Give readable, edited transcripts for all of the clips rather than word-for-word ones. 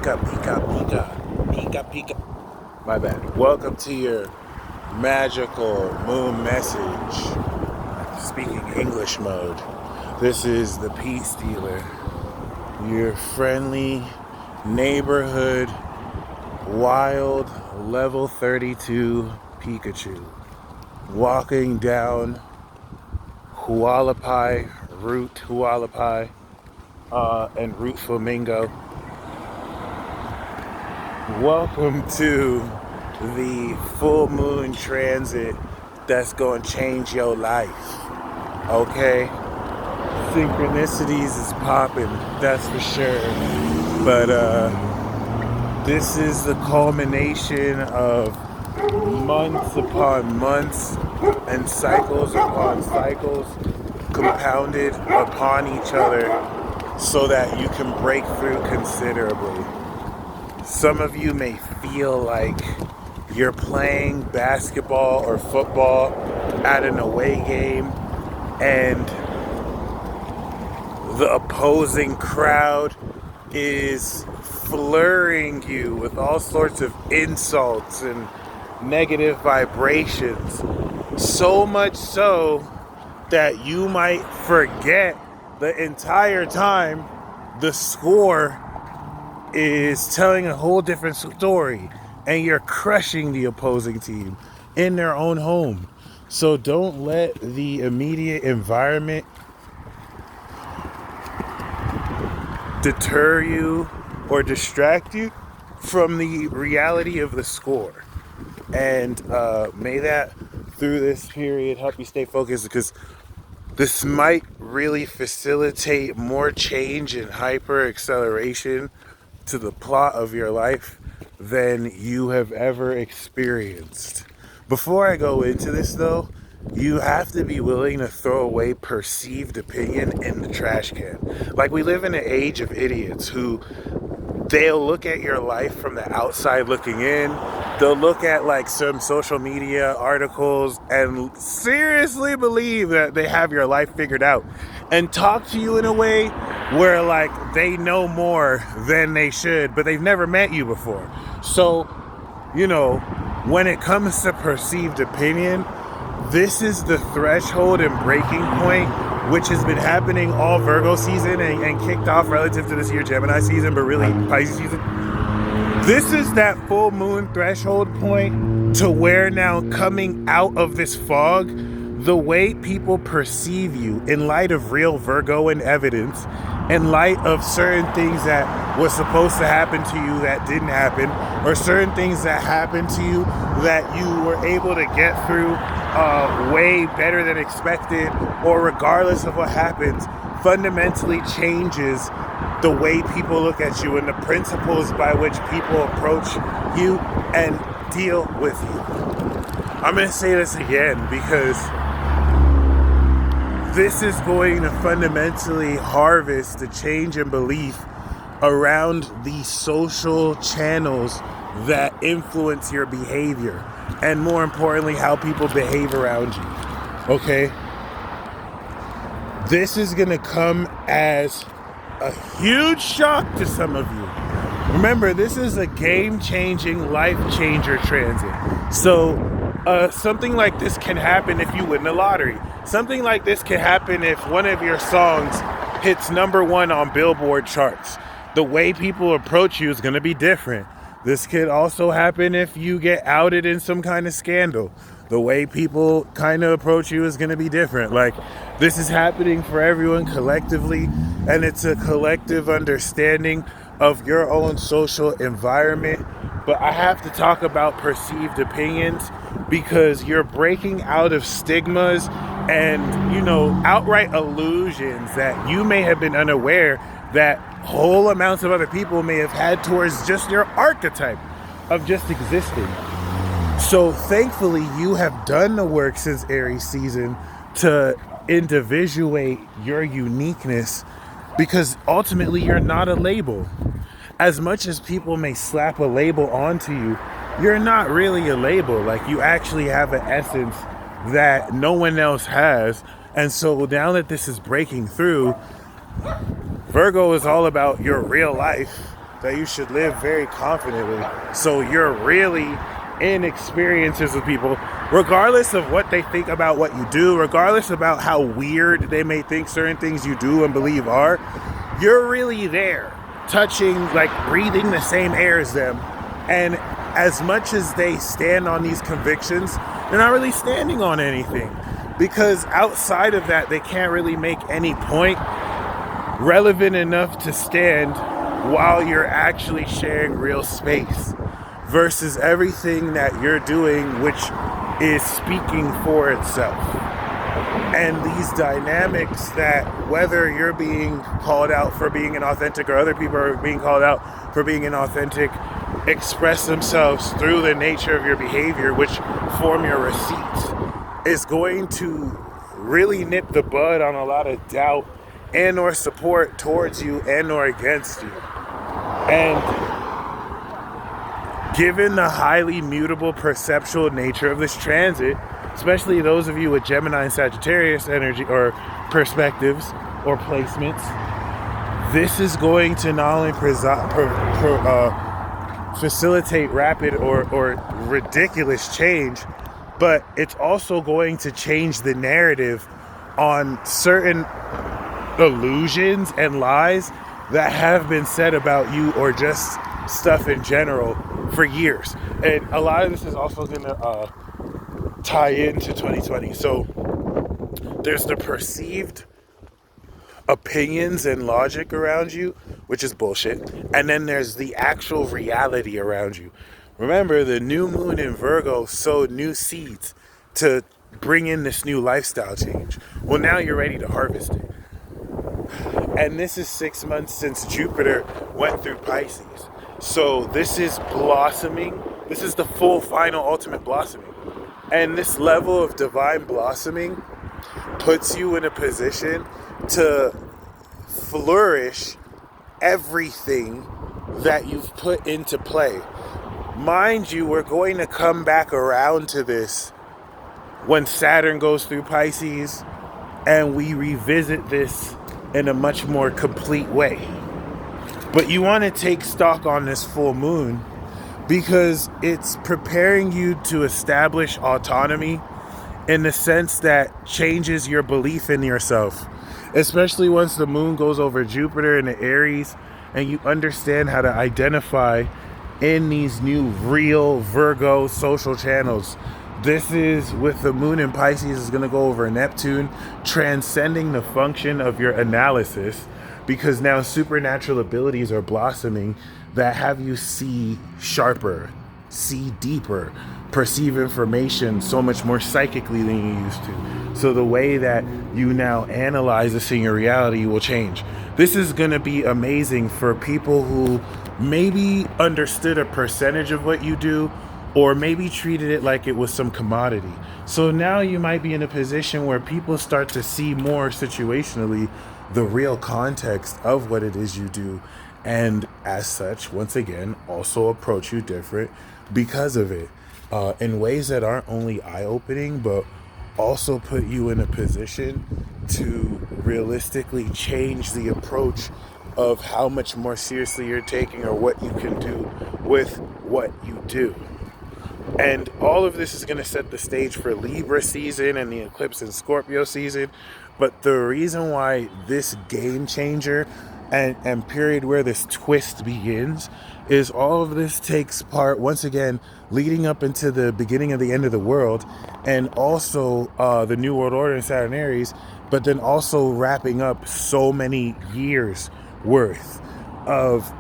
Pika, pika, pika. Pika, pika. My bad. Welcome to your magical moon message. Speaking English mode. This is the Peace Dealer. Your friendly neighborhood wild level 32 Pikachu. Walking down Route Hualapai, and Route Flamingo. Welcome to the full moon transit that's going to change your life. Okay? Synchronicities is popping, that's for sure. But this is the culmination of months upon months and cycles upon cycles compounded upon each other so that you can break through considerably. Some of you may feel like you're playing basketball or football at an away game and the opposing crowd is flurrying you with all sorts of insults and negative vibrations. So much so that you might forget the entire time the score is telling a whole different story and you're crushing the opposing team in their own home. So don't let the immediate environment deter you or distract you from the reality of the score. And may that through this period help you stay focused, because this might really facilitate more change and hyper acceleration to the plot of your life than you have ever experienced. Before I go into this though, you have to be willing to throw away perceived opinion in the trash can. Like, we live in an age of idiots who they'll look at your life from the outside looking in. They'll look at like some social media articles and seriously believe that they have your life figured out and talk to you in a way where like they know more than they should, but they've never met you before. So, you know, when it comes to perceived opinion, this is the threshold and breaking point, which has been happening all Virgo season and kicked off relative to this year Gemini season, but really Pisces season. This is that full moon threshold point to where now, coming out of this fog, the way people perceive you in light of real Virgoan evidence, in light of certain things that was supposed to happen to you that didn't happen, or certain things that happened to you that you were able to get through way better than expected, or regardless of what happens, fundamentally changes the way people look at you and the principles by which people approach you and deal with you. I'm going to say this again because this is going to fundamentally harvest the change in belief around the social channels that influence your behavior, and more importantly, how people behave around you. Okay? This is going to come as a huge shock to some of you. Remember, this is a game-changing, life-changer transit. So, something like this can happen if you win the lottery. Something like this can happen if one of your songs hits #1 on Billboard charts. The way people approach you is going to be different. This could also happen if you get outed in some kind of scandal. The way people kind of approach you is going to be different. Like, this is happening for everyone collectively, and it's a collective understanding of your own social environment. But I have to talk about perceived opinions because you're breaking out of stigmas and, you know, outright illusions that you may have been unaware that whole amounts of other people may have had towards just your archetype of just existing. So thankfully, you have done the work since Aries season to individuate your uniqueness, because ultimately you're not a label. As much as people may slap a label onto you, you're not really a label. Like, you actually have an essence that no one else has. And so now that this is breaking through, Virgo is all about your real life. that you should live very confidently. So you're really in experiences with people, regardless of what they think about what you do, regardless about how weird they may think certain things you do and believe are, you're really there, touching, like breathing the same air as them. And as much as they stand on these convictions, they're not really standing on anything, because outside of that, they can't really make any point relevant enough to stand while you're actually sharing real space, versus everything that you're doing, which is speaking for itself. And these dynamics, that whether you're being called out for being inauthentic or other people are being called out for being inauthentic, express themselves through the nature of your behavior, which form your receipts, is going to really nip the bud on a lot of doubt and or support towards you and or against you. And given the highly mutable perceptual nature of this transit, especially those of you with Gemini and Sagittarius energy or perspectives or placements, this is going to not only facilitate rapid or ridiculous change, but it's also going to change the narrative on certain illusions and lies that have been said about you or just stuff in general for years. And a lot of this is also going to tie into 2020. So there's the perceived opinions and logic around you, which is bullshit. And then there's the actual reality around you. Remember, the new moon in Virgo sowed new seeds to bring in this new lifestyle change. Well, now you're ready to harvest it. And this is 6 months since Jupiter went through Pisces. So this is blossoming. This is the full, final, ultimate blossoming. And this level of divine blossoming puts you in a position to flourish everything that you've put into play. Mind you, we're going to come back around to this when Saturn goes through Pisces and we revisit this in a much more complete way. But you want to take stock on this full moon because it's preparing you to establish autonomy in the sense that changes your belief in yourself, especially once the moon goes over Jupiter in the Aries and you understand how to identify in these new real Virgo social channels. This is, with the moon in Pisces, is going to go over Neptune, transcending the function of your analysis, because now supernatural abilities are blossoming that have you see sharper, see deeper, perceive information so much more psychically than you used to. So the way that you now analyze this in your reality will change. This is going to be amazing for people who maybe understood a percentage of what you do, or maybe treated it like it was some commodity. So now you might be in a position where people start to see more situationally the real context of what it is you do, and as such, once again, also approach you different because of it, in ways that aren't only eye-opening, but also put you in a position to realistically change the approach of how much more seriously you're taking or what you can do with what you do. And all of this is going to set the stage for Libra season and the eclipse in Scorpio season. But the reason why this game changer and period where this twist begins is all of this takes part, once again, leading up into the beginning of the end of the world, and also the New World Order in Saturn Aries, but then also wrapping up so many years worth of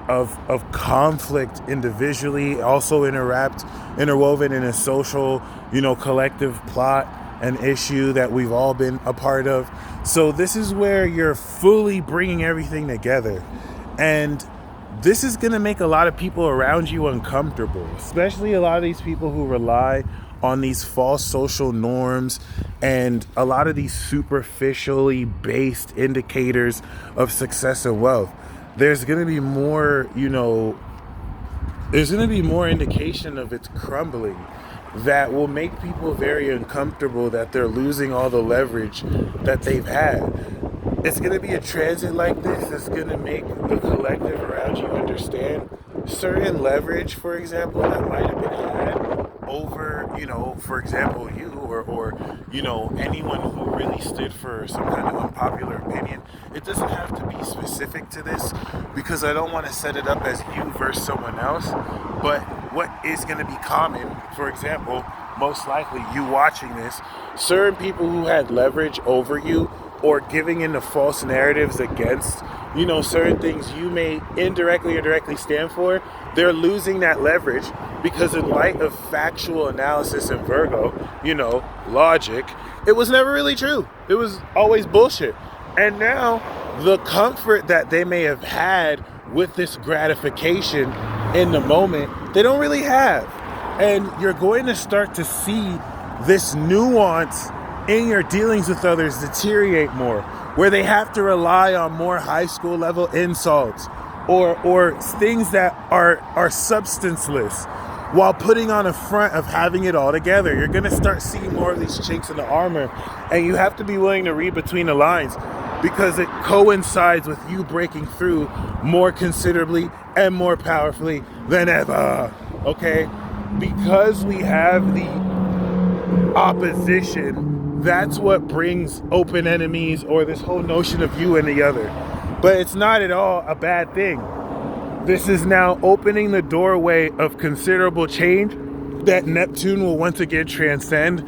conflict individually, also interwoven in a social, collective plot and issue that we've all been a part of. So this is where you're fully bringing everything together, and this is going to make a lot of people around you uncomfortable, especially a lot of these people who rely on these false social norms and a lot of these superficially based indicators of success and wealth. There's going to be more, there's going to be more indication of its crumbling that will make people very uncomfortable, that they're losing all the leverage that they've had. it's going to be a transit like this that's going to make the collective around you understand certain leverage, for example, that might have been had over, for example, you or anyone who really stood for some kind of unpopular opinion. It doesn't have to be specific to this because I don't want to set it up as you versus someone else. But what is going to be common, for example, most likely you watching this, certain people who had leverage over you or giving into false narratives against, certain things you may indirectly or directly stand for, they're losing that leverage because in light of factual analysis in Virgo, logic, it was never really true. It was always bullshit. And now the comfort that they may have had with this gratification in the moment, they don't really have. And you're going to start to see this nuance in your dealings with others deteriorate more, where they have to rely on more high school level insults or things that are substanceless while putting on a front of having it all together. You're going to start seeing more of these chinks in the armor, and you have to be willing to read between the lines because it coincides with you breaking through more considerably and more powerfully than ever, okay? Because we have the opposition, that's what brings open enemies or this whole notion of you and the other. But it's not at all a bad thing. This is now opening the doorway of considerable change that Neptune will once again transcend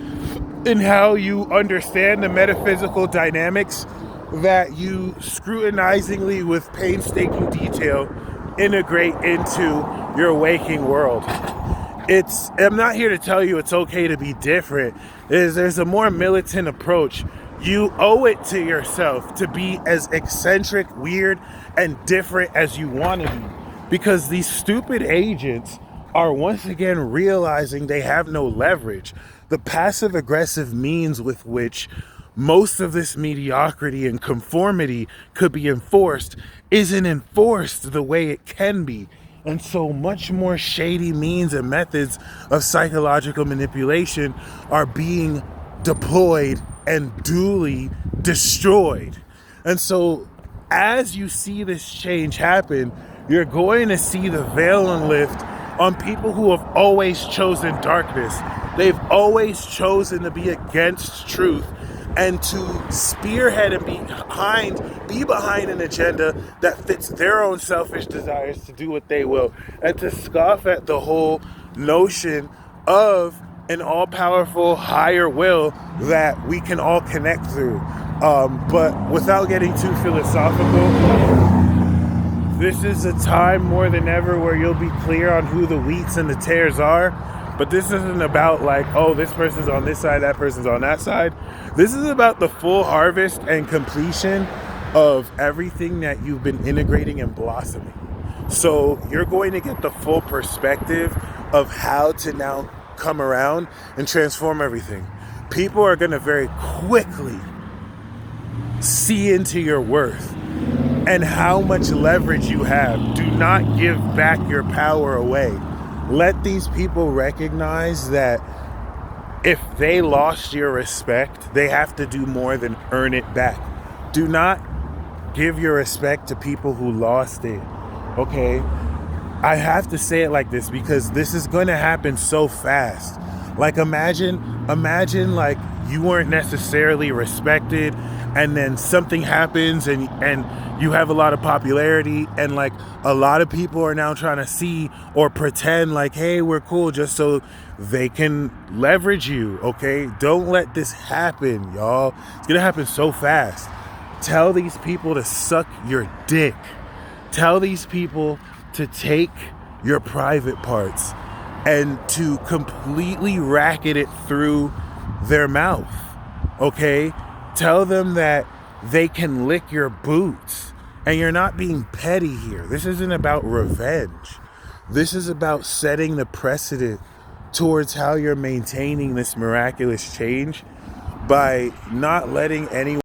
in how you understand the metaphysical dynamics that you scrutinizingly, with painstaking detail, integrate into your waking world. I'm not here to tell you it's okay to be different. There's a more militant approach. You owe it to yourself to be as eccentric, weird, and different as you want to be. Because these stupid agents are once again realizing they have no leverage. The passive-aggressive means with which most of this mediocrity and conformity could be enforced isn't enforced the way it can be. And so much more shady means and methods of psychological manipulation are being deployed and duly destroyed. And so as you see this change happen, you're going to see the veil unlift on people who have always chosen darkness. They've always chosen to be against truth and to spearhead and be behind an agenda that fits their own selfish desires to do what they will, and to scoff at the whole notion of an all-powerful higher will that we can all connect through. But without getting too philosophical, this is a time more than ever where you'll be clear on who the wheats and the tares are. But this isn't about like, oh, this person's on this side, that person's on that side. This is about the full harvest and completion of everything that you've been integrating and blossoming. So you're going to get the full perspective of how to now come around and transform everything. People are going to very quickly see into your worth and how much leverage you have. Do not give back your power away. Let these people recognize that if they lost your respect, they have to do more than earn it back. Do not give your respect to people who lost it, okay? I have to say it like this because this is going to happen so fast. Like imagine like you weren't necessarily respected and then something happens and you have a lot of popularity and like a lot of people are now trying to see or pretend like, hey, we're cool, just so they can leverage you, okay? Don't let this happen, y'all. It's gonna happen so fast. Tell these people to suck your dick. Tell these people to take your private parts and to completely racket it through their mouth, okay? Tell them that they can lick your boots and you're not being petty here. This isn't about revenge. This is about setting the precedent towards how you're maintaining this miraculous change by not letting anyone